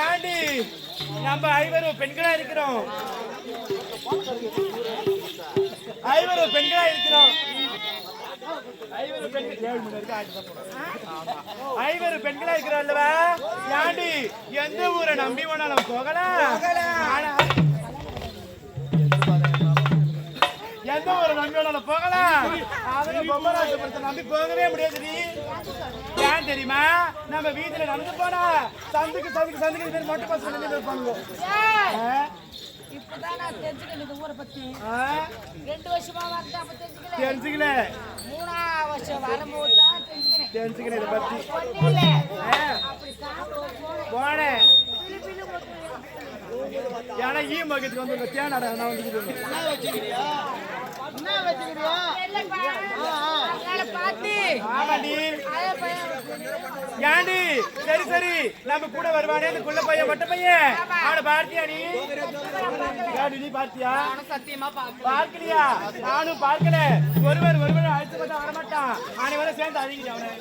ஏண்டி நம்ம ஐவரும் பெண்களா இருக்கிறோம். ஐவரும் பெண்களா இருக்கிறோம். ஐவரும் பெண்களா இருக்கிறோம் அல்லவா? ஏண்டி எந்த ஊரை நம்பி வேணாலும் போகலாம். எந்த ஒரு நம்பியோட போகலாம். பொம்மராஜபுரத்தை நம்பி போகவே முடியாது. ஏன் தெரியுமா? நம்ம வீட்டுல நடந்து போனா சந்துக்கு சந்துக்கு சந்துக்கு பேர் மொட்டை பசங்க இருப்பாங்க. இப்பதான் நான் தெரிஞ்சுக்கணும் ஊரை பத்தி. 2 வருஷமா வந்து அப்ப தெரிஞ்சுக்கல. 3ஆவது வருஷம் வரும்போது தான் தெரிஞ்சுக்கணும் இதை பத்தி. போனேன் ஏன்னா ஈ மகத்துக்கு வந்து தேனாடா நான் வந்து ஏண்டி சரி சரி நம்ம கூட வருவானே அந்த குள்ள பையன் மொட்டை பையன் அவனை பார்த்தியா நீ? நீ பார்த்தியா? சத்தியமா பார்க்கலையா? நானும் பார்க்கல. ஒருவர் அழைச்சு பார்த்தா வரமாட்டான். அனைவரும் சேர்ந்து அழிக்கிறேன் அவனை.